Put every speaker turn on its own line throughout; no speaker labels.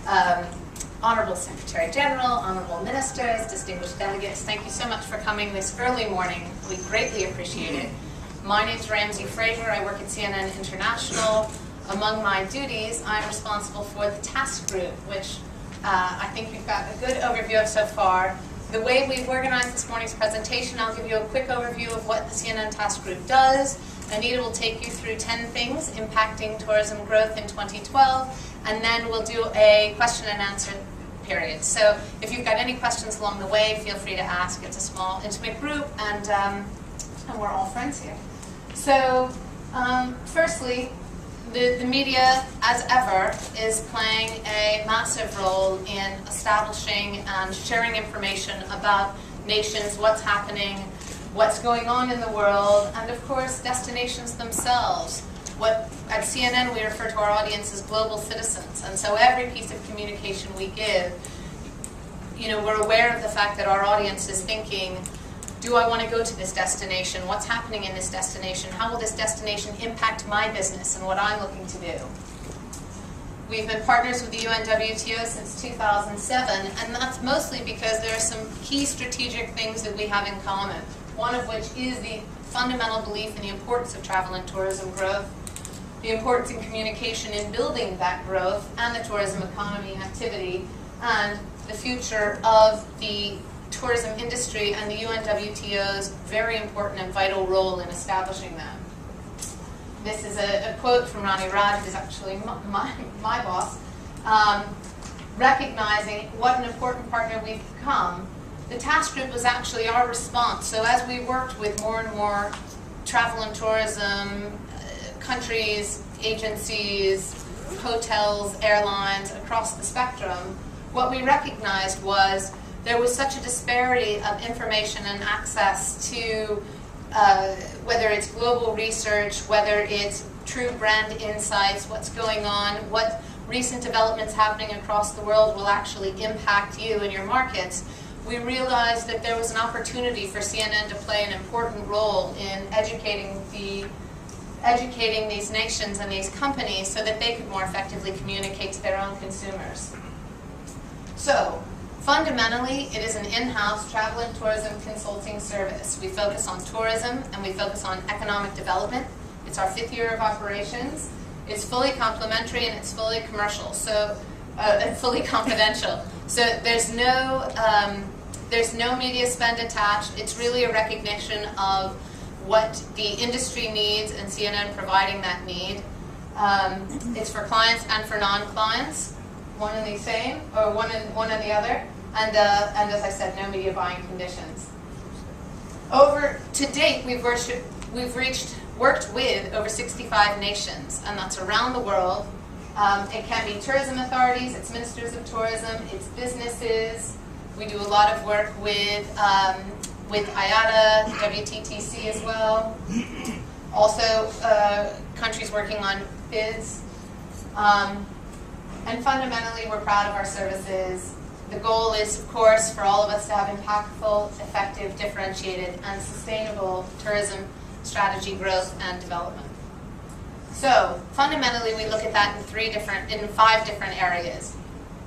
Honorable Secretary General, Honorable Ministers, distinguished delegates, thank you so much for coming this early morning. We greatly appreciate it. My name is Ramsey Frazier. I work at CNN International. Among my duties, I'm responsible for the task group, which I think you've got a good overview of so far. The way we've organized this morning's presentation, I'll give you a quick overview of what the CNN task group does. Anita will take you through 10 things impacting tourism growth in 2012, and then we'll do a question and answer period. So if you've got any questions along the way, feel free to ask. It's a small, intimate group, and we're all friends here. So firstly, the media, as ever, is playing a massive role in establishing and sharing information about nations, what's happening, what's going on in the world, and of course, destinations themselves. At CNN, we refer to our audience as global citizens, and so every piece of communication we give, we're aware of the fact that our audience is thinking, do I want to go to this destination? What's happening in this destination? How will this destination impact my business and what I'm looking to do? We've been partners with the UNWTO since 2007, and that's mostly because there are some key strategic things that we have in common, one of which is the fundamental belief in the importance of travel and tourism growth, the importance in communication in building that growth and the tourism economy activity, and the future of the tourism industry and the UNWTO's very important and vital role in establishing them. This is a quote from Ronnie Raj, who's actually my boss, recognizing what an important partner we've become. The task group was actually our response. So as we worked with more and more travel and tourism countries, agencies, hotels, airlines across the spectrum, what we recognized was there was such a disparity of information and access to whether it's global research, whether it's true brand insights, what's going on, what recent developments happening across the world will actually impact you and your markets. We realized that there was an opportunity for CNN to play an important role in educating these nations and these companies so that they could more effectively communicate to their own consumers. So, fundamentally, it is an in-house travel and tourism consulting service. We focus on tourism and we focus on economic development. It's our 5th year of operations. It's fully complementary and it's fully commercial, and fully confidential. So there's no media spend attached. It's really a recognition of what the industry needs and CNN providing that need. It's for clients and for non-clients, one and the same, or one and the other. And as I said, no media buying conditions. To date, we've worked with over 65 nations, and that's around the world. It can be tourism authorities, it's ministers of tourism, it's businesses. We do a lot of work with IATA, WTTC as well. Also, countries working on bids. And fundamentally, we're proud of our services. The goal is, of course, for all of us to have impactful, effective, differentiated, and sustainable tourism strategy growth and development. So, fundamentally, we look at that in 5 different areas.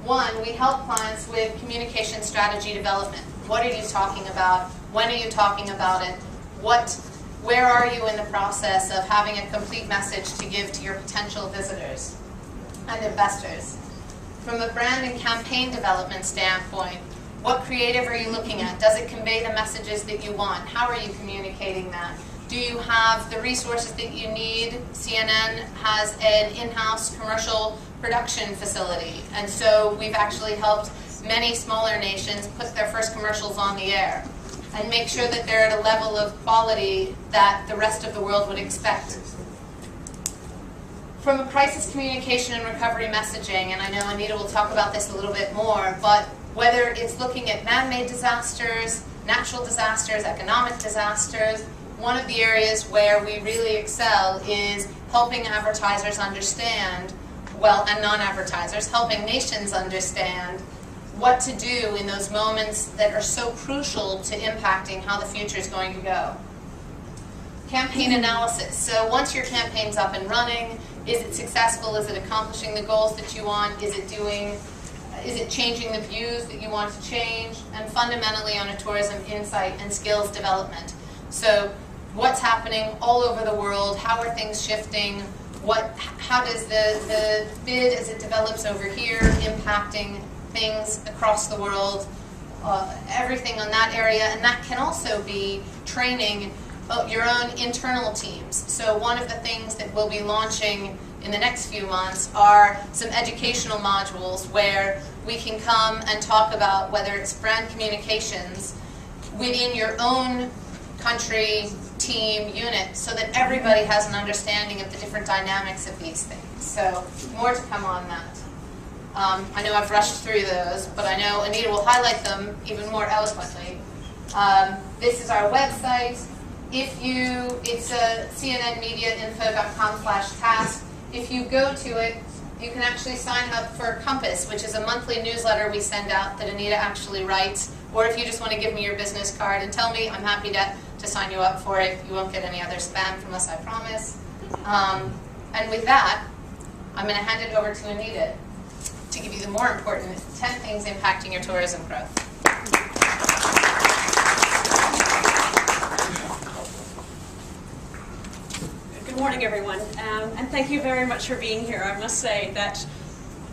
1, we help clients with communication strategy development. What are you talking about? When are you talking about it? Where are you in the process of having a complete message to give to your potential visitors and investors? From a brand and campaign development standpoint, what creative are you looking at? Does it convey the messages that you want? How are you communicating that? Do you have the resources that you need? CNN has an in-house commercial production facility, and so we've actually helped many smaller nations put their first commercials on the air and make sure that they're at a level of quality that the rest of the world would expect. From a crisis communication and recovery messaging, and I know Anita will talk about this a little bit more, but whether it's looking at man-made disasters, natural disasters, economic disasters, one of the areas where we really excel is helping advertisers understand, and non-advertisers, helping nations understand what to do in those moments that are so crucial to impacting how the future is going to go. Campaign analysis. So once your campaign's up and running, is it successful? Is it accomplishing the goals that you want? Is it doing Is it changing the views that you want to change? And fundamentally on a tourism insight and skills development. So what's happening all over the world? How are things shifting? How does the bid as it develops over here impacting things across the world? Everything on that area. And that can also be training your own internal teams. So one of the things that we'll be launching in the next few months are some educational modules where we can come and talk about whether it's brand communications within your own country, team, unit, so that everybody has an understanding of the different dynamics of these things. So more to come on that. I know I've rushed through those, but I know Anita will highlight them even more eloquently. This is our website. It's cnnmediainfo.com/task. If you go to it, you can actually sign up for Compass, which is a monthly newsletter we send out that Anita actually writes. Or if you just want to give me your business card and tell me, I'm happy to sign you up for it. You won't get any other spam from us, I promise. And with that, I'm going to hand it over to Anita to give you the more important 10 things impacting your tourism growth.
Good morning, everyone, and thank you very much for being here. I must say that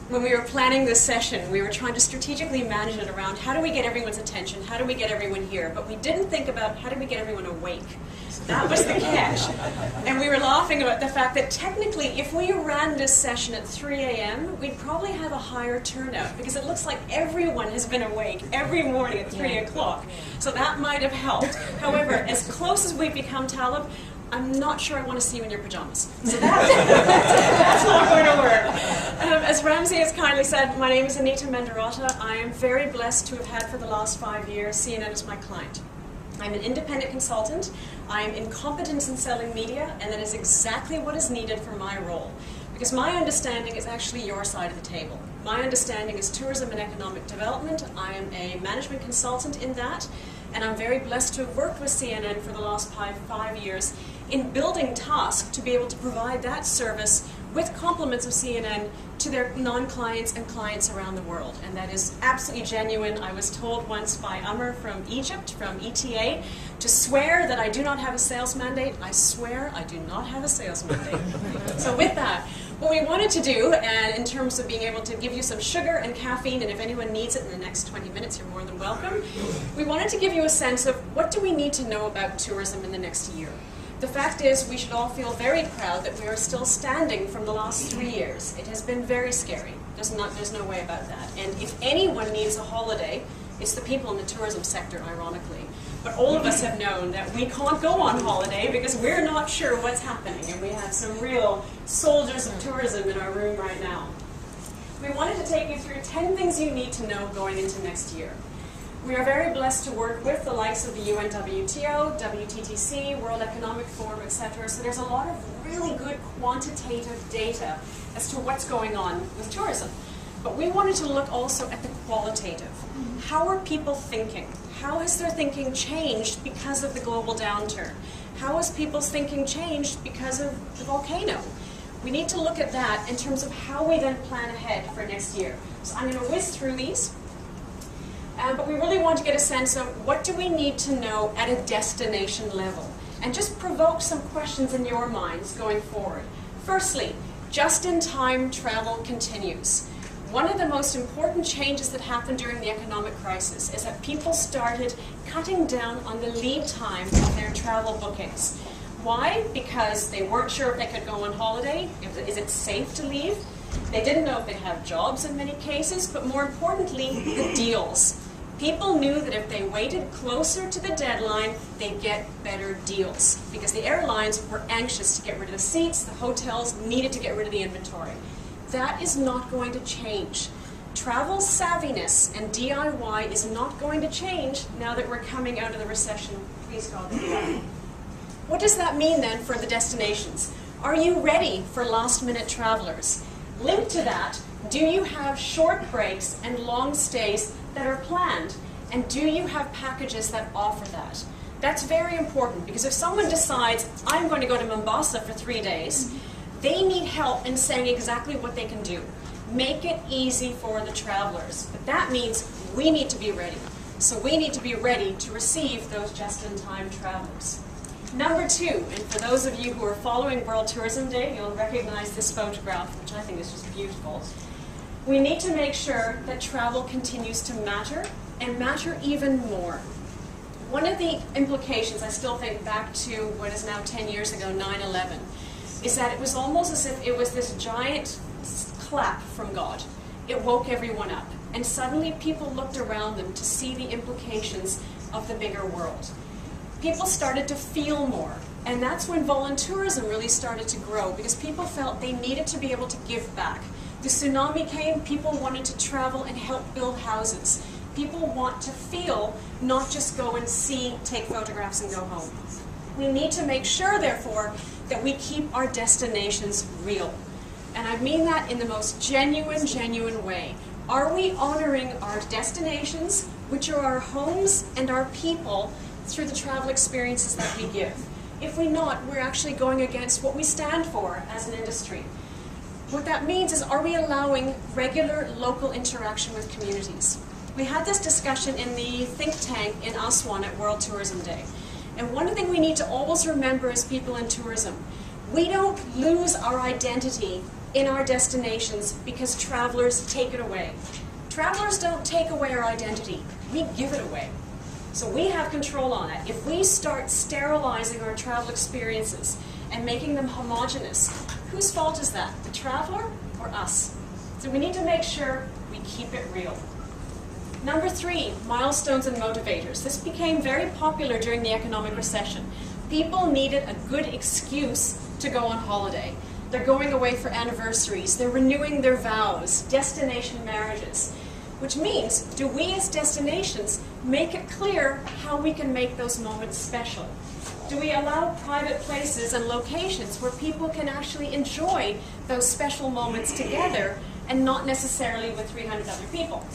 when we were planning this session, we were trying to strategically manage it around how do we get everyone's attention, how do we get everyone here, but we didn't think about how do we get everyone awake. That was the catch. And we were laughing about the fact that technically, if we ran this session at 3 a.m., we'd probably have a higher turnout because it looks like everyone has been awake every morning at 3 o'clock. So that might have helped. However, as close as we've become, Talib, I'm not sure I want to see you in your pajamas. So that's not going to work. As Ramsey has kindly said, my name is Anita Mendiratta. I am very blessed to have had for the last 5 years CNN as my client. I'm an independent consultant. I am incompetent in selling media, and that is exactly what is needed for my role. Because my understanding is actually your side of the table. My understanding is tourism and economic development. I am a management consultant in that, and I'm very blessed to have worked with CNN for the last 5 years in building Task to be able to provide that service with compliments of CNN to their non-clients and clients around the world. And that is absolutely genuine. I was told once by Umar from Egypt, from ETA, to swear that I do not have a sales mandate. I swear I do not have a sales mandate. So with that, what we wanted to do, and in terms of being able to give you some sugar and caffeine, and if anyone needs it in the next 20 minutes, you're more than welcome, we wanted to give you a sense of what do we need to know about tourism in the next year. The fact is, we should all feel very proud that we are still standing from the last 3 years. It has been very scary. There's no way about that. And if anyone needs a holiday, it's the people in the tourism sector, ironically. But all of us have known that we can't go on holiday because we're not sure what's happening. And we have some real soldiers of tourism in our room right now. We wanted to take you through 10 things you need to know going into next year. We are very blessed to work with the likes of the UNWTO, WTTC, World Economic Forum, etc. So there's a lot of really good quantitative data as to what's going on with tourism. But we wanted to look also at the qualitative. How are people thinking? How has their thinking changed because of the global downturn? How has people's thinking changed because of the volcano? We need to look at that in terms of how we then plan ahead for next year. So I'm going to whiz through these. But we really want to get a sense of what do we need to know at a destination level, and just provoke some questions in your minds going forward. Firstly, just-in-time travel continues. One of the most important changes that happened during the economic crisis is that people started cutting down on the lead time of their travel bookings. Why? Because they weren't sure if they could go on holiday. Is it safe to leave? They didn't know if they'd have jobs in many cases, but more importantly, the deals. People knew that if they waited closer to the deadline, they'd get better deals because the airlines were anxious to get rid of the seats, the hotels needed to get rid of the inventory. That is not going to change. Travel savviness and DIY is not going to change now that we're coming out of the recession. Please God. What does that mean then for the destinations? Are you ready for last-minute travelers? Linked to that, do you have short breaks and long stays that are planned? And do you have packages that offer that? That's very important because if someone decides, I'm going to go to Mombasa for 3 days, they need help in saying exactly what they can do. Make it easy for the travelers. But that means we need to be ready. So we need to be ready to receive those just-in-time travelers. Number 2, and for those of you who are following World Tourism Day, you'll recognize this photograph, which I think is just beautiful. We need to make sure that travel continues to matter, and matter even more. One of the implications, I still think back to what is now 10 years ago, 9/11, is that it was almost as if it was this giant clap from God. It woke everyone up, and suddenly people looked around them to see the implications of the bigger world. People started to feel more, and that's when voluntourism really started to grow, because people felt they needed to be able to give back. The tsunami came, people wanted to travel and help build houses. People want to feel, not just go and see, take photographs and go home. We need to make sure, therefore, that we keep our destinations real. And I mean that in the most genuine way. Are we honoring our destinations, which are our homes and our people, through the travel experiences that we give? If we're not, we're actually going against what we stand for as an industry. What that means is, are we allowing regular local interaction with communities? We had this discussion in the think tank in Aswan at World Tourism Day. And one thing we need to always remember as people in tourism, we don't lose our identity in our destinations because travelers take it away. Travelers don't take away our identity, we give it away. So we have control on it. If we start sterilizing our travel experiences and making them homogenous, whose fault is that? The traveler or us? So we need to make sure we keep it real. Number 3, milestones and motivators. This became very popular during the economic recession. People needed a good excuse to go on holiday. They're going away for anniversaries, they're renewing their vows, destination marriages. Which means, do we as destinations make it clear how we can make those moments special? Do we allow private places and locations where people can actually enjoy those special moments together and not necessarily with 300 other people?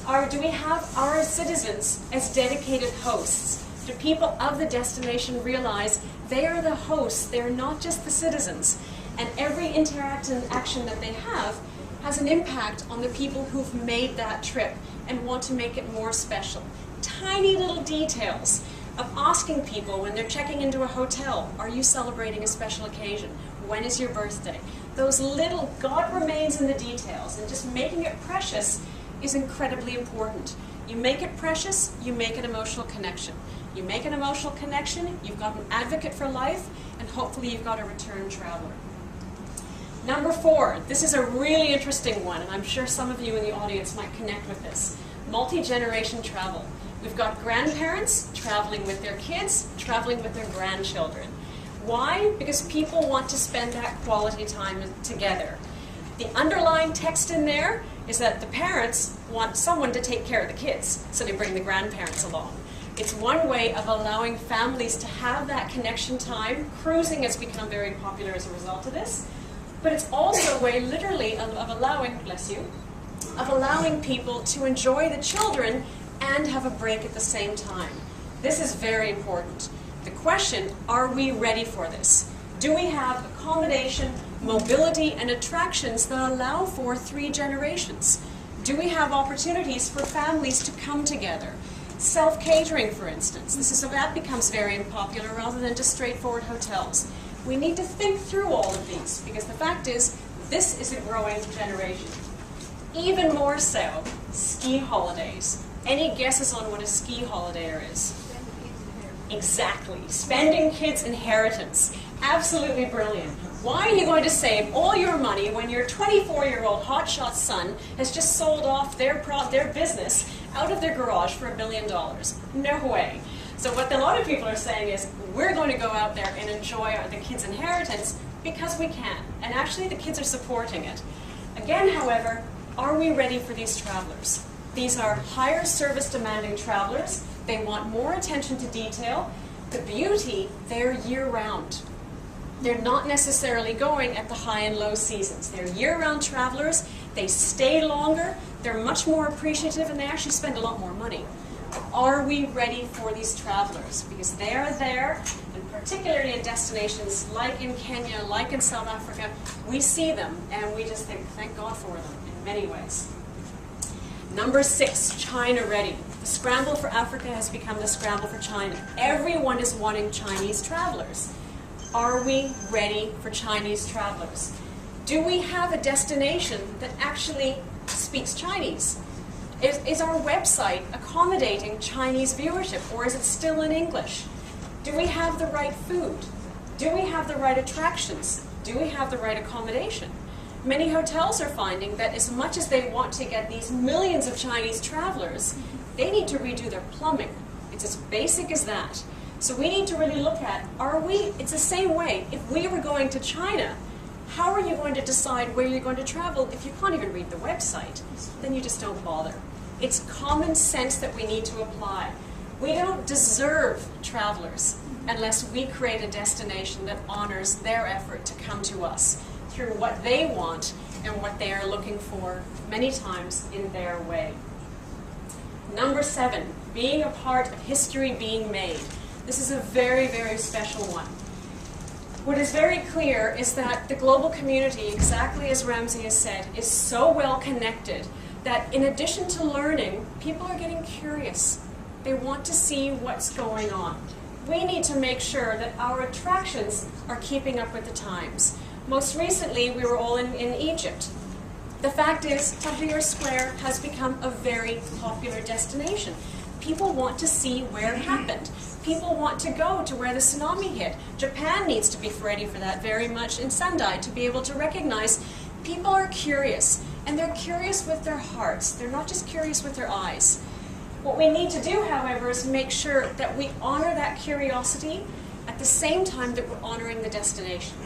Or do we have our citizens as dedicated hosts? Do people of the destination realize they are the hosts, they're not just the citizens, and every interaction action that they have has an impact on the people who've made that trip and want to make it more special. Tiny little details of asking people when they're checking into a hotel, are you celebrating a special occasion? When is your birthday? Those little, God remains in the details, and just making it precious is incredibly important. You make it precious, you make an emotional connection. You make an emotional connection, you've got an advocate for life, and hopefully you've got a return traveler. Number 4, this is a really interesting one, and I'm sure some of you in the audience might connect with this. Multi-generation travel. We've got grandparents traveling with their kids, traveling with their grandchildren. Why? Because people want to spend that quality time together. The underlying text in there is that the parents want someone to take care of the kids, so they bring the grandparents along. It's one way of allowing families to have that connection time. Cruising has become very popular as a result of this. But it's also a way, literally, of allowing, bless you, of allowing people to enjoy the children and have a break at the same time. This is very important. The question, are we ready for this? Do we have accommodation, mobility, and attractions that allow for 3 generations? Do we have opportunities for families to come together? Self-catering, for instance. That becomes very unpopular rather than just straightforward hotels. We need to think through all of these, because the fact is, this is a growing generation. Even more so, ski holidays. Any guesses on what a ski holiday is? Exactly. Spending kids' inheritance. Absolutely brilliant. Why are you going to save all your money when your 24-year-old hotshot son has just sold off their business out of their garage for $1 billion? No way. So what a lot of people are saying is, we're going to go out there and enjoy the kids' inheritance because we can. And actually the kids are supporting it. Again, however, are we ready for these travelers? These are higher service demanding travelers. They want more attention to detail. The beauty, they're year-round. They're not necessarily going at the high and low seasons. They're year-round travelers. They stay longer. They're much more appreciative, and they actually spend a lot more money. Are we ready for these travelers? Because they are there, and particularly in destinations like in Kenya, like in South Africa, we see them and we just think, thank God for them in many ways. Number 6, China ready. The scramble for Africa has become the scramble for China. Everyone is wanting Chinese travelers. Are we ready for Chinese travelers? Do we have a destination that actually speaks Chinese? Is our website accommodating Chinese viewership, or is it still in English? Do we have the right food? Do we have the right attractions? Do we have the right accommodation? Many hotels are finding that as much as they want to get these millions of Chinese travelers, they need to redo their plumbing. It's as basic as that. So we need to really look at, it's the same way. If we were going to China, how are you going to decide where you're going to travel if you can't even read the website? Then you just don't bother. It's common sense that we need to apply. We don't deserve travelers unless we create a destination that honors their effort to come to us through what they want and what they are looking for, many times in their way. Number 7, being a part of history being made. This is a very, very special one. What is very clear is that the global community, exactly as Ramsey has said, is so well connected that in addition to learning, people are getting curious. They want to see what's going on. We need to make sure that our attractions are keeping up with the times. Most recently, we were all in Egypt. The fact is, Tahrir Square has become a very popular destination. People want to see where it happened. People want to go to where the tsunami hit. Japan needs to be ready for that very much in Sendai to be able to recognize people are curious, and they're curious with their hearts. They're not just curious with their eyes. What we need to do, however, is make sure that we honor that curiosity at the same time that we're honoring the destination.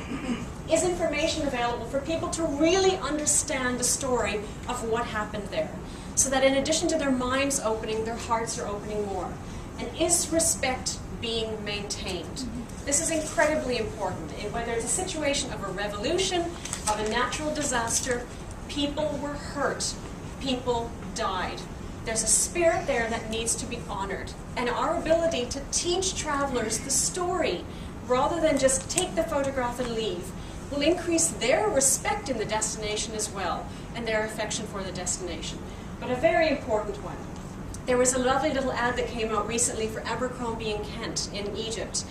Is information available for people to really understand the story of what happened there? So that in addition to their minds opening, their hearts are opening more. And is respect being maintained? This is incredibly important. Whether it's a situation of a revolution, of a natural disaster, people were hurt. People died. There's a spirit there that needs to be honored. And our ability to teach travelers the story, rather than just take the photograph and leave, will increase their respect in the destination as well, and their affection for the destination. But a very important one. There was a lovely little ad that came out recently for Abercrombie and Kent in Egypt.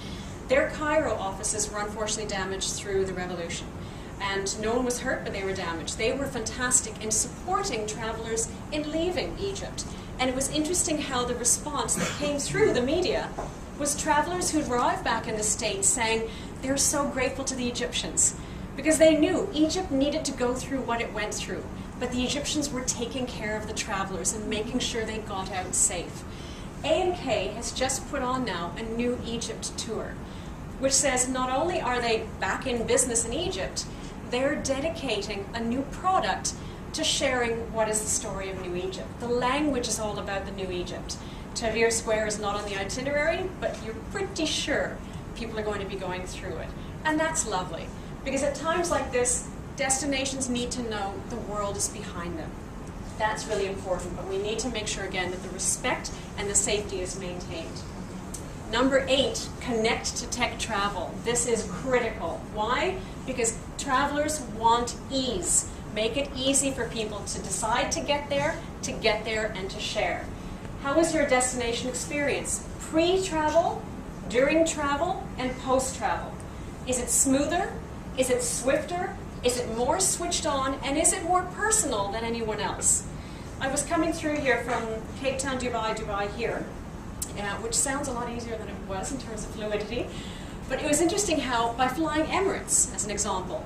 Their Cairo offices were unfortunately damaged through the revolution. And no one was hurt, but they were damaged. They were fantastic in supporting travelers in leaving Egypt. And it was interesting how the response that came through the media was travelers who'd arrived back in the States saying they're so grateful to the Egyptians because they knew Egypt needed to go through what it went through. But the Egyptians were taking care of the travelers and making sure they got out safe. A&K has just put on now a new Egypt tour, which says not only are they back in business in Egypt, they're dedicating a new product to sharing what is the story of New Egypt. The language is all about the New Egypt. Tahrir Square is not on the itinerary, but you're pretty sure people are going to be going through it. And that's lovely, because at times like this, destinations need to know the world is behind them. That's really important, but we need to make sure again that the respect and the safety is maintained. Number 8, connect to tech travel. This is critical. Why? Because travelers want ease. Make it easy for people to decide to get there, and to share. How was your destination experience? Pre-travel, during travel, and post-travel. Is it smoother? Is it swifter? Is it more switched on? And is it more personal than anyone else? I was coming through here from Cape Town, Dubai here, which sounds a lot easier than it was in terms of fluidity. But it was interesting how, by flying Emirates, as an example,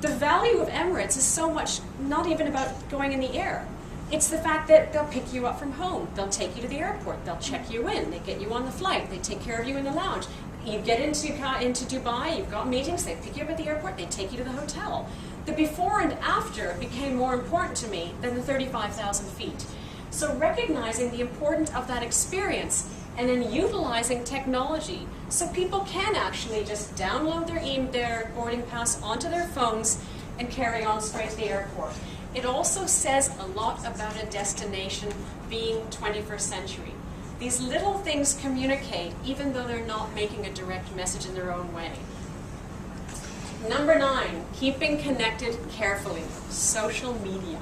the value of Emirates is so much not even about going in the air. It's the fact that they'll pick you up from home. They'll take you to the airport. They'll check you in. They get you on the flight. They take care of you in the lounge. You get into Dubai, you've got meetings, they pick you up at the airport, they take you to the hotel. The before and after became more important to me than the 35,000 feet. So recognizing the importance of that experience and then utilizing technology so people can actually just download their boarding pass onto their phones and carry on straight to the airport. It also says a lot about a destination being 21st century. These little things communicate even though they're not making a direct message in their own way. Number 9, keeping connected carefully. Social media.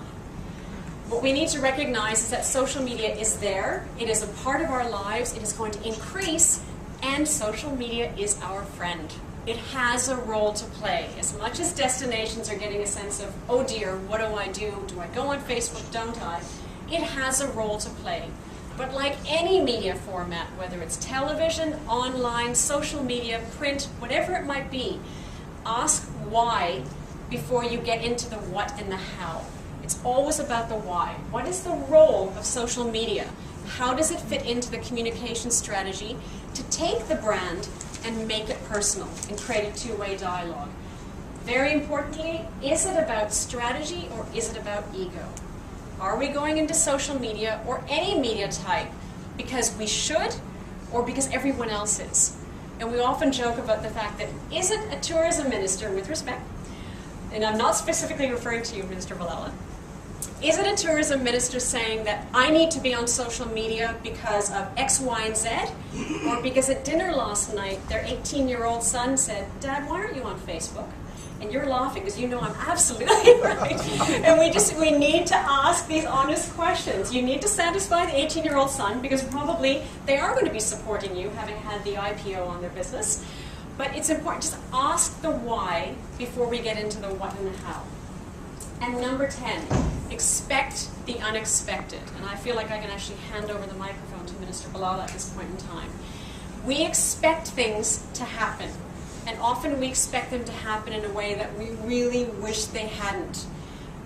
What we need to recognize is that social media is there, it is a part of our lives, it is going to increase, and social media is our friend. It has a role to play. As much as destinations are getting a sense of, oh dear, what do I do? Do I go on Facebook, don't I? It has a role to play. But like any media format, whether it's television, online, social media, print, whatever it might be, ask why before you get into the what and the how. It's always about the why. What is the role of social media? How does it fit into the communication strategy to take the brand and make it personal and create a two-way dialogue? Very importantly, is it about strategy or is it about ego? Are we going into social media or any media type because we should or because everyone else is? And we often joke about the fact that, is it a tourism minister, with respect, and I'm not specifically referring to you, Minister Villella, is it a tourism minister saying that I need to be on social media because of X, Y, and Z? Or because at dinner last night, their 18-year-old son said, Dad, why aren't you on Facebook? And you're laughing because you know I'm absolutely right. And we need to ask these honest questions. You need to satisfy the 18-year-old son because probably they are going to be supporting you, having had the IPO on their business. But it's important, just ask the why before we get into the what and the how. And number 10, expect the unexpected. And I feel like I can actually hand over the microphone to Minister Bilal at this point in time. We expect things to happen. And often we expect them to happen in a way that we really wish they hadn't.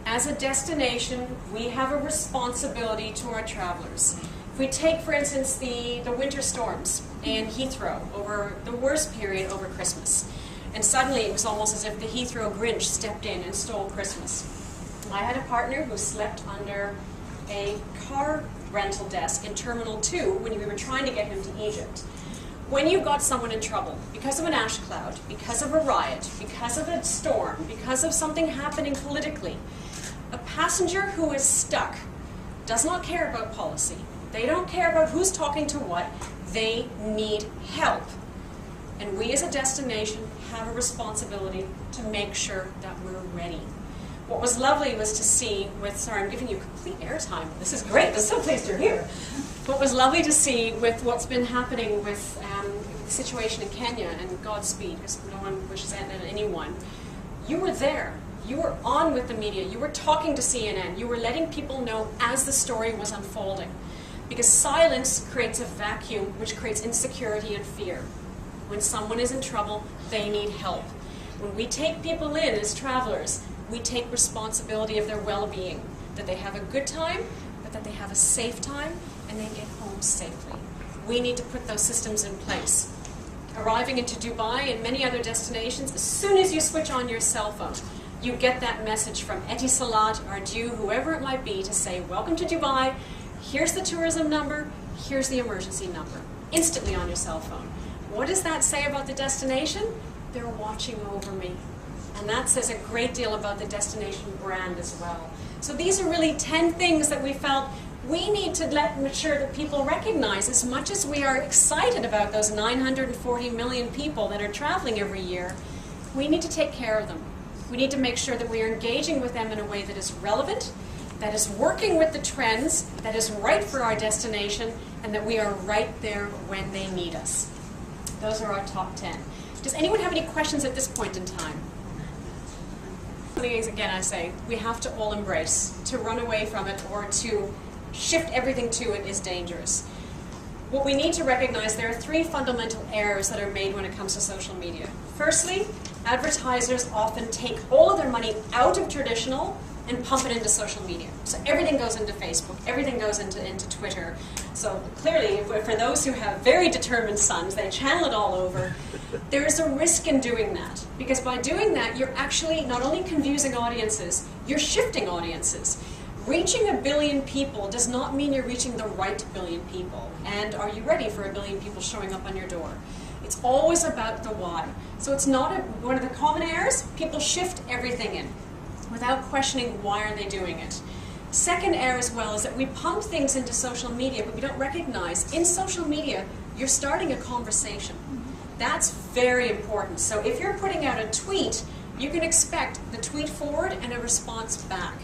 As a destination, we have a responsibility to our travelers. If we take, for instance, the winter storms in Heathrow over the worst period over Christmas, and suddenly it was almost as if the Heathrow Grinch stepped in and stole Christmas. I had a partner who slept under a car rental desk in Terminal 2 when we were trying to get him to Egypt. When you've got someone in trouble because of an ash cloud, because of a riot, because of a storm, because of something happening politically, a passenger who is stuck does not care about policy. They don't care about who's talking to what. They need help. And we as a destination have a responsibility to make sure that we're ready. What was lovely was to see sorry, I'm giving you complete airtime. This is great. I'm so pleased you're here. What was lovely to see with what's been happening with the situation in Kenya, and Godspeed, because no one wishes that on anyone. You were there. You were on with the media. You were talking to CNN. You were letting people know as the story was unfolding. Because silence creates a vacuum, which creates insecurity and fear. When someone is in trouble, they need help. When we take people in as travelers, we take responsibility of their well-being, that they have a good time, but that they have a safe time, and they get home safely. We need to put those systems in place. Arriving into Dubai and many other destinations, as soon as you switch on your cell phone, you get that message from Etisalat or Ardu, whoever it might be, to say, welcome to Dubai, here's the tourism number, here's the emergency number, instantly on your cell phone. What does that say about the destination? They're watching over me. And that says a great deal about the destination brand as well. So these are really 10 things that we felt we need to make sure that people recognize. As much as we are excited about those 940 million people that are traveling every year, we need to take care of them. We need to make sure that we are engaging with them in a way that is relevant, that is working with the trends, that is right for our destination, and that we are right there when they need us. Those are our top 10. Does anyone have any questions at this point in time? Again, I say, we have to all embrace. To run away from it or to shift everything to it is dangerous. What we need to recognize, there are 3 fundamental errors that are made when it comes to social media. Firstly, advertisers often take all of their money out of traditional and pump it into social media. So everything goes into Facebook, everything goes into Twitter. So clearly, for those who have very determined sons, they channel it all over. There is a risk in doing that, because by doing that, you're actually not only confusing audiences, you're shifting audiences. Reaching 1 billion people does not mean you're reaching the right 1 billion people. And are you ready for 1 billion people showing up on your door? It's always about the why. So it's not one of the common errors. People shift everything in without questioning why are they doing it. Second error as well is that we pump things into social media, but we don't recognize in social media, you're starting a conversation. That's very important. So if you're putting out a tweet, you can expect the tweet forward and a response back.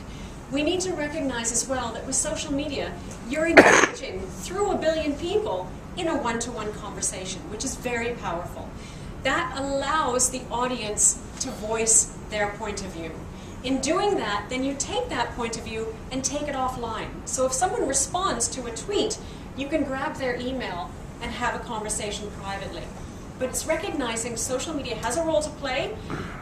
We need to recognize as well that with social media, you're engaging through 1 billion people in a one-to-one conversation, which is very powerful. That allows the audience to voice their point of view. In doing that, then you take that point of view and take it offline. So if someone responds to a tweet, you can grab their email and have a conversation privately. But it's recognizing social media has a role to play.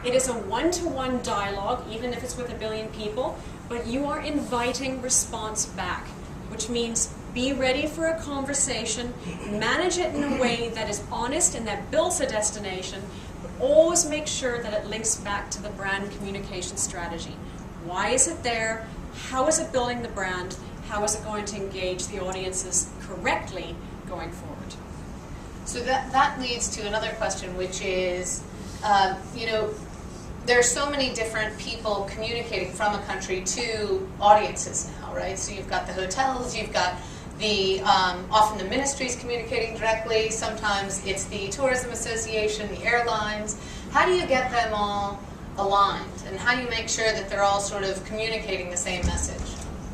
It is a one-to-one dialogue, even if it's with 1 billion people, but you are inviting response back, which means be ready for a conversation, manage it in a way that is honest and that builds a destination, but always make sure that it links back to the brand communication strategy. Why is it there? How is it building the brand? How is it going to engage the audiences correctly going forward?
So that leads to another question, which is, there are so many different people communicating from a country to audiences now, right? So you've got the hotels, you've got the, often the ministries communicating directly, sometimes it's the tourism association, the airlines. How do you get them all aligned? And how do you make sure that they're all sort of communicating the same message?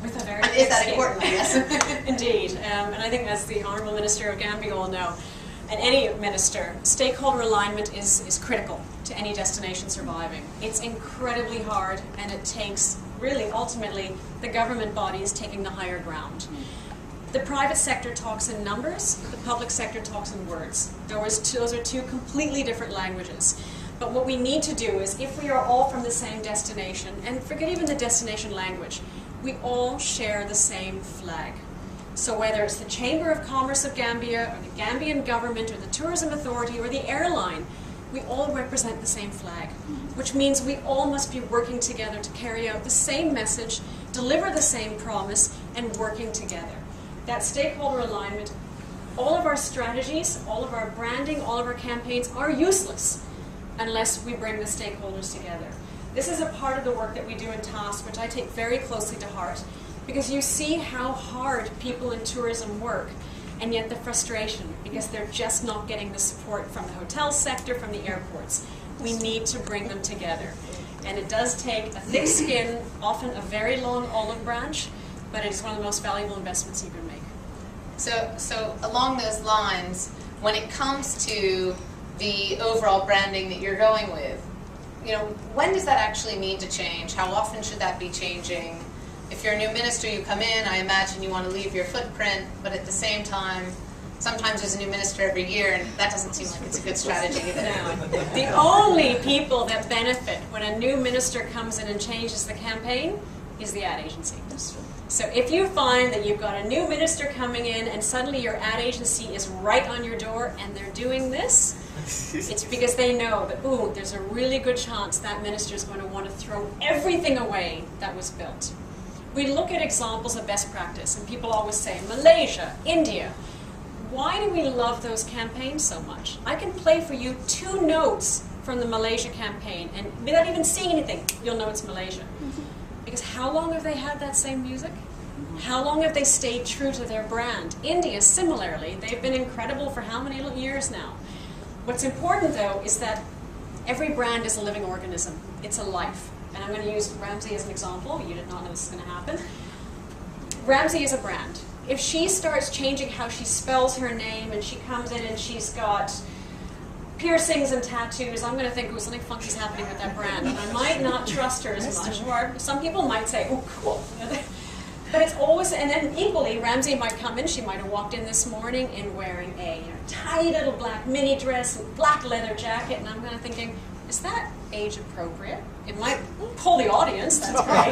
With a very
is that important, I guess?
Indeed, and I think as the Honourable Minister of Gambia will know, and any minister, stakeholder alignment is critical to any destination surviving. It's incredibly hard, and it takes, really, ultimately, the government bodies taking the higher ground. The private sector talks in numbers, the public sector talks in words. Those are two completely different languages. But what we need to do is, if we are all from the same destination, and forget even the destination language, we all share the same flag. So whether it's the Chamber of Commerce of Gambia, or the Gambian government, or the Tourism Authority, or the airline, we all represent the same flag, which means we all must be working together to carry out the same message, deliver the same promise, and working together. That stakeholder alignment, all of our strategies, all of our branding, all of our campaigns are useless unless we bring the stakeholders together. This is a part of the work that we do in TASK, which I take very closely to heart, because you see how hard people in tourism work, and yet the frustration, because they're just not getting the support from the hotel sector, from the airports. We need to bring them together. And it does take a thick skin, often a very long olive branch, but it's one of the most valuable investments you can make.
So along those lines, when it comes to the overall branding that you're going with, when does that actually need to change? How often should that be changing? If you're a new minister, you come in, I imagine you want to leave your footprint, but at the same time, sometimes there's a new minister every year, and that doesn't seem like it's a good strategy either.
No. The only people that benefit when a new minister comes in and changes the campaign is the ad agency. So if you find that you've got a new minister coming in and suddenly your ad agency is right on your door and they're doing this, it's because they know that, ooh, there's a really good chance that minister is going to want to throw everything away that was built. We look at examples of best practice, and people always say, Malaysia, India. Why do we love those campaigns so much? I can play for you 2 notes from the Malaysia campaign, and without even seeing anything, you'll know it's Malaysia. Because how long have they had that same music? How long have they stayed true to their brand? India, similarly, they've been incredible for how many years now? What's important, though, is that every brand is a living organism. It's a life. And I'm going to use Ramsey as an example. You did not know this was going to happen. Ramsey is a brand. If she starts changing how she spells her name and she comes in and she's got piercings and tattoos, I'm going to think, oh, something funky's happening with that brand. And I might not trust her as much. Or some people might say, oh, cool. But it's always, and then equally, Ramsey might come in, she might have walked in this morning in wearing a tight little black mini dress and black leather jacket, and I'm kind of thinking, is that age appropriate? It might pull the audience, that's great,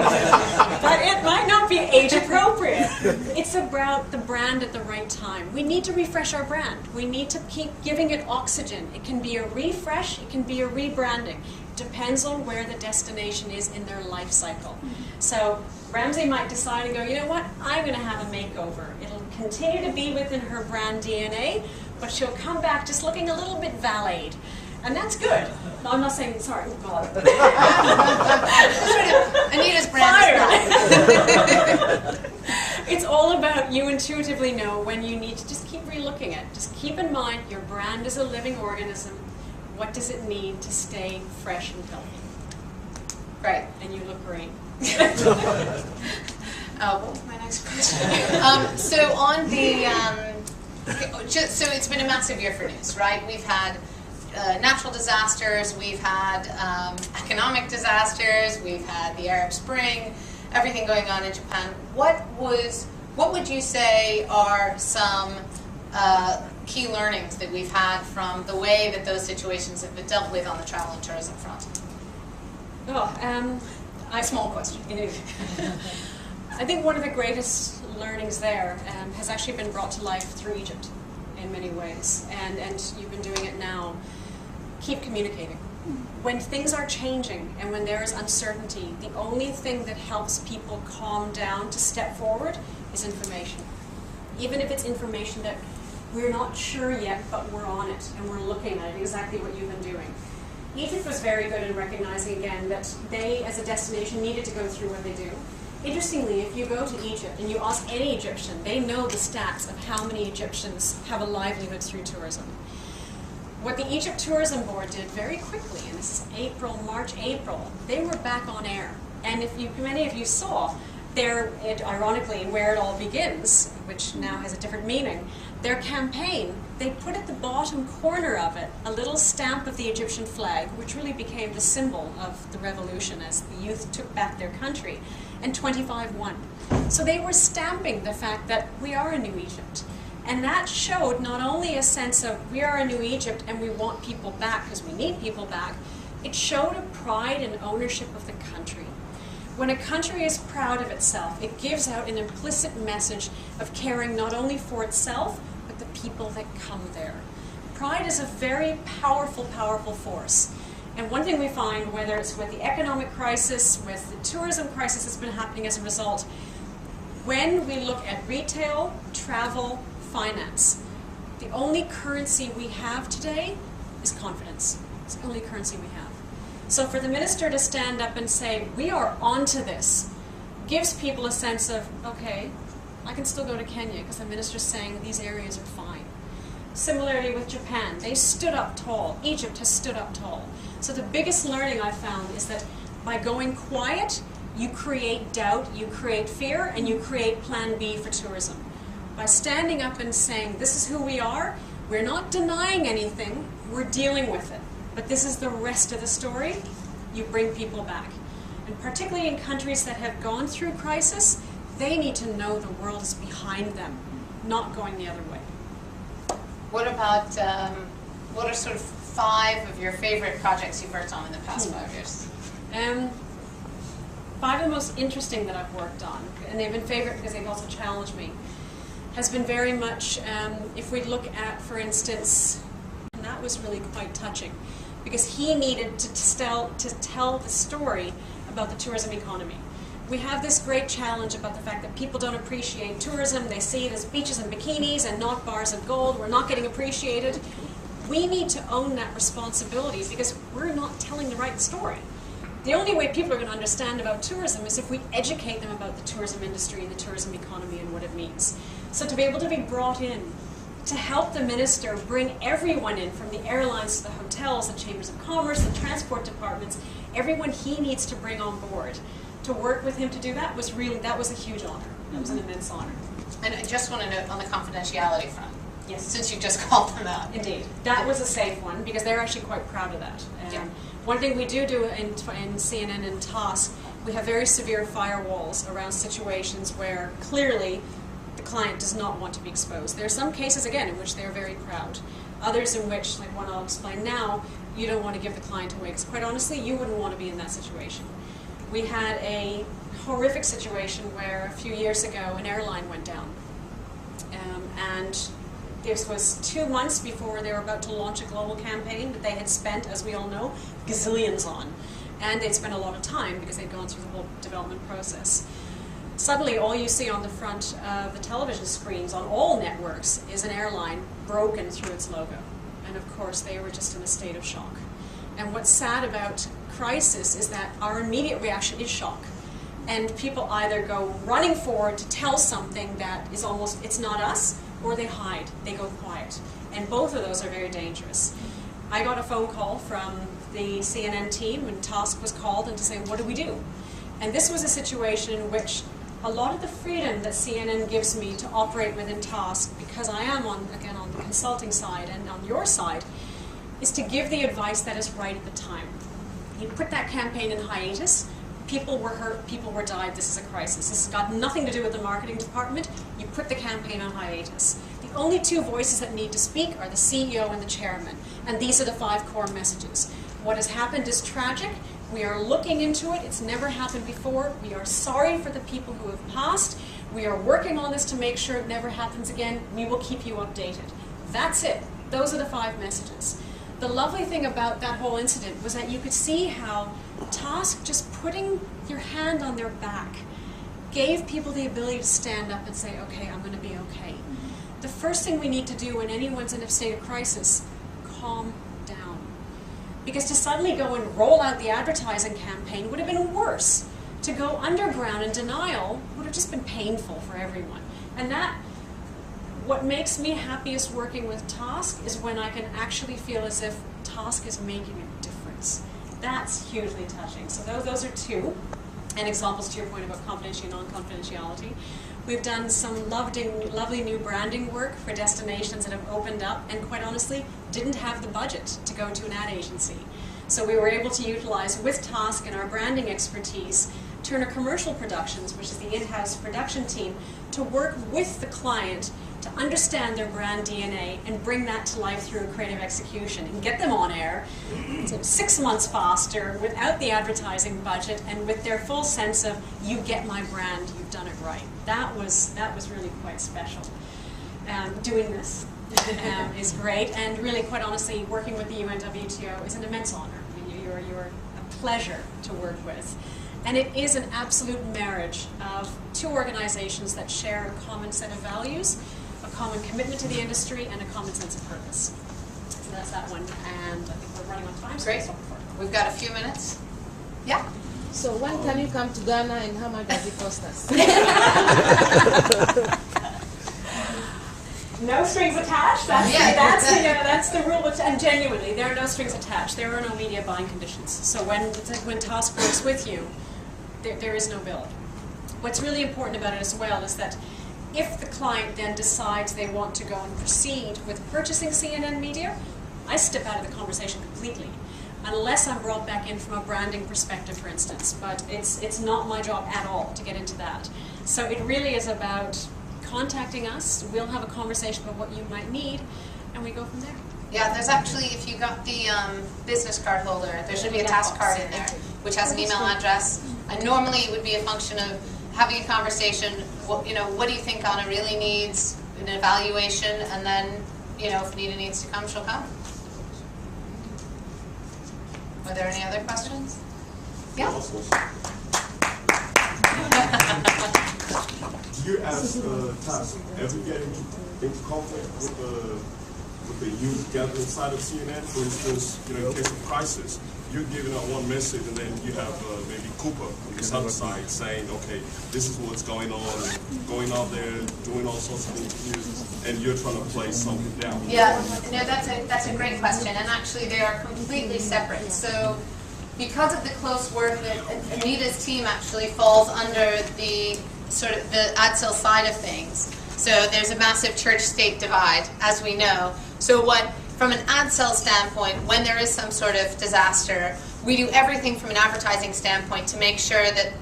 but it might not be age appropriate. It's about the brand at the right time. We need to refresh our brand. We need to keep giving it oxygen. It can be a refresh, it can be a rebranding. It depends on where the destination is in their life cycle. So Ramsey might decide and go, you know what, I'm going to have a makeover. It'll continue to be within her brand DNA, but she'll come back just looking a little bit valeted. And that's good. No, I'm not saying, sorry, oh God.
Anita's brand is
intuitively know when you need to just keep relooking it. Just keep in mind your brand is a living organism. What does it need to stay fresh and healthy?
Right.
And you look great.
What was my next question? So on the, so it's been a massive year for news, right? We've had natural disasters, we've had economic disasters, we've had the Arab Spring, everything going on in Japan. What would you say are some key learnings that we've had from the way that those situations have been dealt with on the travel and tourism front?
A small question. I think one of the greatest learnings there has actually been brought to life through Egypt in many ways, and you've been doing it now. Keep communicating. When things are changing and when there is uncertainty, the only thing that helps people calm down to step forward is information. Even if it's information that we're not sure yet, but we're on it and we're looking at it, exactly what you've been doing. Egypt was very good in recognizing again that they, as a destination, needed to go through what they do. Interestingly, if you go to Egypt and you ask any Egyptian, they know the stats of how many Egyptians have a livelihood through tourism. What the Egypt Tourism Board did very quickly, and this is March, April, they were back on air. And if many of you saw, ironically, where it all begins, which now has a different meaning, their campaign, they put at the bottom corner of it a little stamp of the Egyptian flag, which really became the symbol of the revolution as the youth took back their country, and 25 won. So they were stamping the fact that we are a new Egypt. And that showed not only a sense of we are a new Egypt and we want people back because we need people back, it showed a pride and ownership of the country. When a country is proud of itself, it gives out an implicit message of caring not only for itself, but the people that come there. Pride is a very powerful, powerful force. And one thing we find, whether it's with the economic crisis, with the tourism crisis that's been happening as a result, when we look at retail, travel, finance, the only currency we have today is confidence. It's the only currency we have. So for the minister to stand up and say, we are onto this, gives people a sense of, okay, I can still go to Kenya because the minister's saying these areas are fine. Similarly with Japan, they stood up tall. Egypt has stood up tall. So the biggest learning I've found is that by going quiet, you create doubt, you create fear, and you create plan B for tourism. By standing up and saying, this is who we are, we're not denying anything, we're dealing with it. But this is the rest of the story, you bring people back. And particularly in countries that have gone through crisis, they need to know the world is behind them, not going the other way.
What about, what are sort of 5 of your favorite projects you've worked on in the past 5 years?
5 of the most interesting that I've worked on, and they've been favorite because they've also challenged me, has been very much, if we look at, for instance, and that was really quite touching, because he needed to tell the story about the tourism economy. We have this great challenge about the fact that people don't appreciate tourism. They see it as beaches and bikinis and not bars of gold. We're not getting appreciated. We need to own that responsibility because we're not telling the right story. The only way people are going to understand about tourism is if we educate them about the tourism industry and the tourism economy and what it means. So to be able to be brought in, to help the minister bring everyone in, from the airlines to the hotels, the chambers of commerce, the transport departments, everyone he needs to bring on board. To work with him to do that was a huge honor. That was an immense honor.
And I just want to note on the confidentiality front,
yes,
since you just called them out.
Indeed. That was a safe one because they're actually quite proud of that.
Yeah.
One thing we do in CNN and TAS, we have very severe firewalls around situations where clearly the client does not want to be exposed. There are some cases, again, in which they're very proud. Others in which, like one I'll explain now, you don't want to give the client away because quite honestly, you wouldn't want to be in that situation. We had a horrific situation where a few years ago an airline went down. And this was 2 months before they were about to launch a global campaign that they had spent, as we all know, gazillions on. And they'd spent a lot of time because they'd gone through the whole development process. Suddenly, all you see on the front of the television screens on all networks is an airline broken through its logo. And of course, they were just in a state of shock. And what's sad about crisis is that our immediate reaction is shock. and people either go running forward to tell something that is almost, it's not us, or they hide, they go quiet. And both of those are very dangerous. I got a phone call from the CNN team when TASC was called and to say, what do we do? And this was a situation in which a lot of the freedom that CNN gives me to operate within TASC, because I am on the consulting side and on your side, is to give the advice that is right at the time. You put that campaign in hiatus, people were hurt, people were died, this is a crisis. This has got nothing to do with the marketing department, you put the campaign on hiatus. The only two voices that need to speak are the CEO and the chairman, and these are the 5 core messages. What has happened is tragic. We are looking into it. It's never happened before. We are sorry for the people who have passed. We are working on this to make sure it never happens again. We will keep you updated. That's it. Those are the 5 messages. The lovely thing about that whole incident was that you could see how TASC, just putting your hand on their back, gave people the ability to stand up and say, okay, I'm going to be okay. The first thing we need to do when anyone's in a state of crisis, calm down. Because to suddenly go and roll out the advertising campaign would have been worse. To go underground in denial would have just been painful for everyone. And that, what makes me happiest working with TASC is when I can actually feel as if TASC is making a difference. That's hugely touching. So those are 2. And examples to your point about confidentiality and non-confidentiality. We've done some lovely new branding work for destinations that have opened up and quite honestly didn't have the budget to go to an ad agency. So we were able to utilize with TASC and our branding expertise Turner Commercial Productions, which is the in-house production team, to work with the client to understand their brand DNA and bring that to life through creative execution and get them on air 6 months faster without the advertising budget and with their full sense of, you get my brand, you've done it right. That was really quite special. Doing this is great, and really quite honestly working with the UNWTO is an immense honor. I mean, you're a pleasure to work with. And it is an absolute marriage of 2 organizations that share a common set of values, a common commitment to the industry, and a common sense of purpose. So that's that one, and I think we're running on time.
Great. We've got a few minutes. Yeah?
So when can you come to Ghana and how much does it cost us?
No strings attached. That's the rule. And genuinely, there are no strings attached. There are no media buying conditions. So when TASC works with you, there is no bill. What's really important about it as well is that if the client then decides they want to go and proceed with purchasing CNN media, I step out of the conversation completely, unless I'm brought back in from a branding perspective, for instance. But it's not my job at all to get into that. So it really is about contacting us. We'll have a conversation about what you might need, and we go from there.
Yeah, there's actually, if you got the business card holder, there should be a task card in there, which has an email address. And normally it would be a function of having a conversation, what do you think Anna really needs, an evaluation, and then, if Anita needs to come, she'll come. Are there any other questions? Yeah?
Do you ask TASC ever get into conflict with the youth gathering side of CNN? For instance, in case of crisis, you're giving out one message and then you have maybe Cooper on this other side saying, okay, this is what's going on, going out there, doing all sorts of interviews, and you're trying to play something down.
Yeah, no, that's a great question, and actually they are completely separate. So because of the close work that Anita's team actually falls under the sort of the ad sales side of things. So there's a massive church-state divide, as we know. So from an ad sales standpoint, when there is some sort of disaster, we do everything from an advertising standpoint to make sure that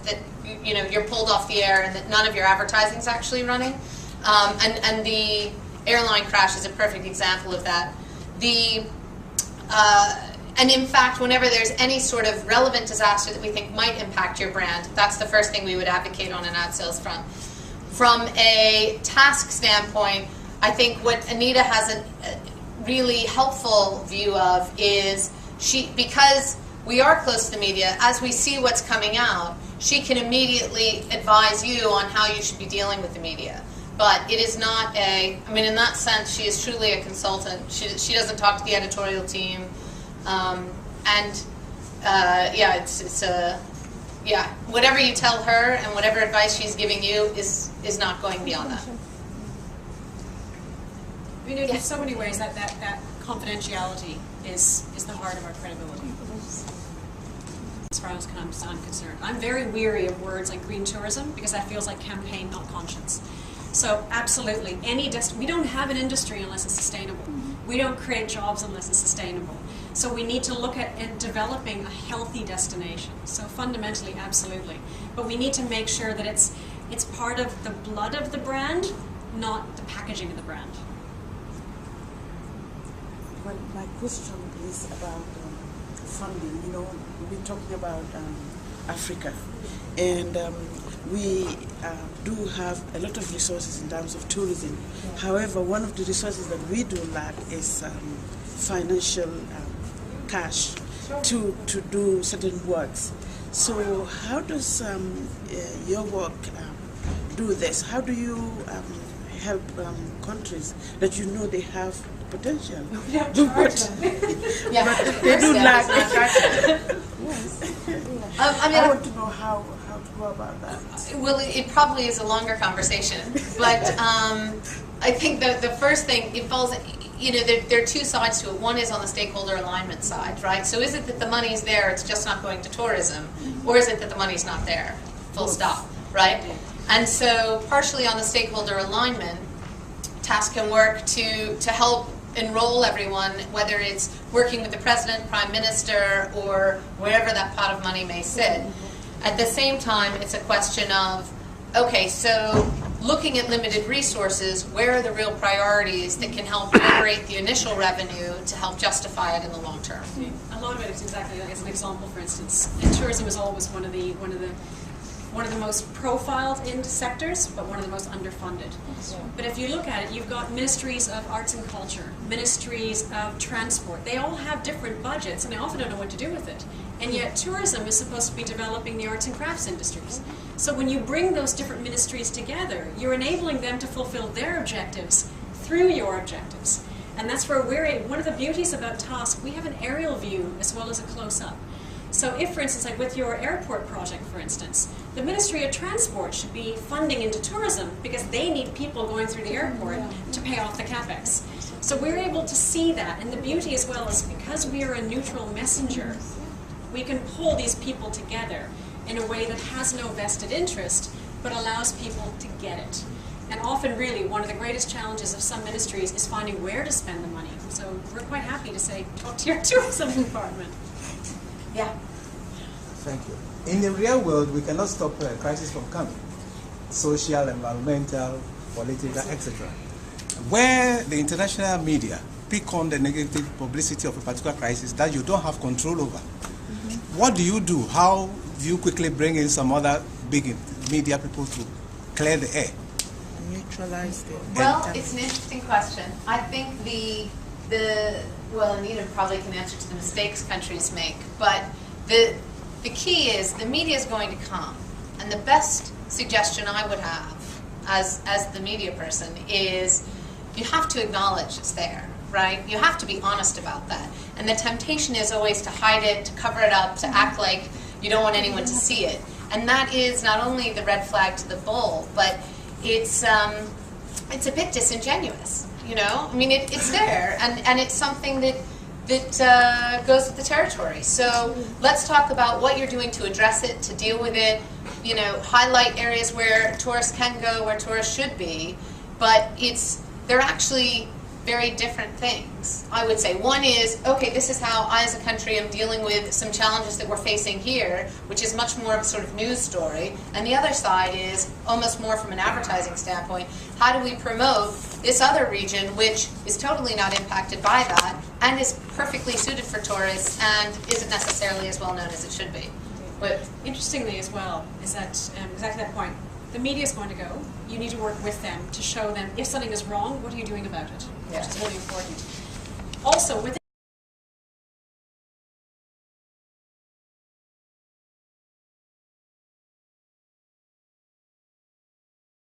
you're pulled off the air and that none of your advertising is actually running. And the airline crash is a perfect example of that. And in fact, whenever there's any sort of relevant disaster that we think might impact your brand, that's the first thing we would advocate on an ad sales front. From a TASC standpoint, I think what Anita has a really helpful view of is because we are close to the media, as we see what's coming out, she can immediately advise you on how you should be dealing with the media. But it is not in that sense, she is truly a consultant. She doesn't talk to the editorial team. Yeah, whatever you tell her and whatever advice she's giving you is not going beyond that.
I mean, in so many ways, that confidentiality is the heart of our credibility. As far as I'm concerned, I'm very weary of words like green tourism because that feels like campaign, not conscience. So absolutely, we don't have an industry unless it's sustainable. We don't create jobs unless it's sustainable. So we need to look at developing a healthy destination. So fundamentally, absolutely. But we need to make sure that it's part of the blood of the brand, not the packaging of the brand.
Well, my question is about funding. You know, we're talking about Africa, and we do have a lot of resources in terms of tourism. However, one of the resources that we do lack is financial cash to do certain works. So how does your work do this? How do you help countries that you know they have potential?
Yeah.
But they do lack the cash. I want to know how to go about that.
Well, it probably is a longer conversation, but I think the first thing, it falls, you know, there are two sides to it. One is on the stakeholder alignment side, right? So is it that the money's there, it's just not going to tourism, or is it that the money's not there, full stop, right? And so partially on the stakeholder alignment, TASK can work to help enroll everyone, whether it's working with the president, prime minister, or wherever that pot of money may sit. At the same time, it's a question of, okay, so looking at limited resources, where are the real priorities that can help generate the initial revenue to help justify it in the long term?
A lot of it is exactly like, as an example, for instance, and tourism is always one of the most profiled in sectors, but one of the most underfunded. But if you look at it, you've got ministries of arts and culture, ministries of transport. They all have different budgets, and they often don't know what to do with it. And yet tourism is supposed to be developing the arts and crafts industries. So when you bring those different ministries together, you're enabling them to fulfill their objectives through your objectives. And that's where one of the beauties about TASK, we have an aerial view as well as a close-up. So if, for instance, like with your airport project, for instance, the Ministry of Transport should be funding into tourism because they need people going through the airport to pay off the capex. So we're able to see that, and the beauty as well is because we are a neutral messenger, we can pull these people together in a way that has no vested interest, but allows people to get it. And often, really, one of the greatest challenges of some ministries is finding where to spend the money. So we're quite happy to say, talk to your tourism department.
Yeah.
Thank you. In the real world, we cannot stop a crisis from coming. Social, environmental, political, etc. Where the international media pick on the negative publicity of a particular crisis that you don't have control over, what do you do? How do you quickly bring in some other big media people to clear the air?
Neutralize the
Well, it's an interesting question. I think well, Anita probably can answer to the mistakes countries make, but the key is the media is going to come, and the best suggestion I would have as the media person is you have to acknowledge it's there, right? You have to be honest about that. And the temptation is always to hide it, to cover it up, to act like you don't want anyone to see it. And that is not only the red flag to the bull, but it's a bit disingenuous, you know? I mean, it's there, and it's something that goes with the territory. So let's talk about what you're doing to address it, to deal with it, you know, highlight areas where tourists can go, where tourists should be, but they're actually very different things, I would say. One is, okay, this is how I as a country am dealing with some challenges that we're facing here, which is much more of a sort of news story. And the other side is almost more from an advertising standpoint. How do we promote this other region, which is totally not impacted by that, and is perfectly suited for tourists, and isn't necessarily as well known as it should be? But
interestingly as well, is that exactly that point. The media is going to go. You need to work with them to show them if something is wrong, what are you doing about it?
Yeah.
Which is really important. Also, with